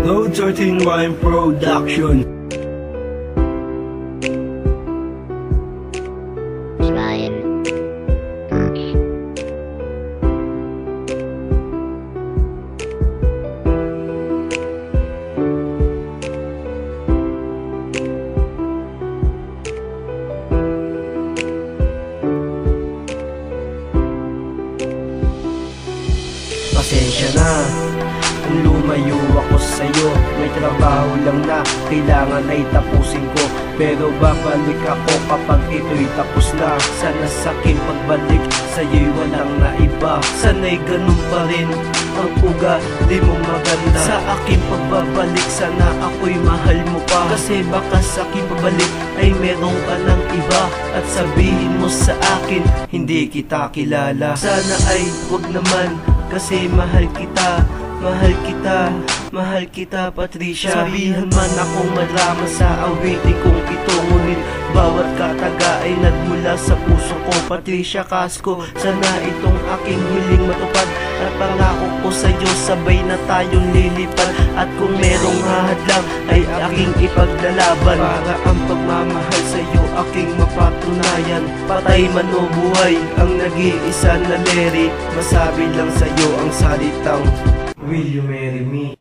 Load 13 Wine Production. Ryan Birch. Pasensya na kung lumayo ako sa'yo. May trabaho lang na kailangan ay tapusin ko, pero babalik ako kapag ito'y tapos na. Sana sa'king pagbalik sa'yo'y walang naiba. Sana'y ganun pa rin ang ugali mong maganda. Sa aking pagbabalik sana ako'y mahal mo pa, kasi baka sa'king pagbalik ay meron ka ng iba, at sabihin mo sa akin hindi kita kilala. Sana ay wag naman, kasi mahal kita, mahal kita, mahal kita, Patricia. Sabihan man akong marama sa awitin kong ito, ngunit bawat kataga ay nagmula sa puso ko. Patricia Casco, sana itong aking hiling matupad, at pangako ko sa'yo sabay na tayong lilipad. At kung merong hahadlang ay aking ipaglalaban, para ang pagmamahal sa'yo aking mapatunayan. Patay man o buhay ang nag-iisa na Larry, masabi lang sa'yo ang salitang, will you marry me?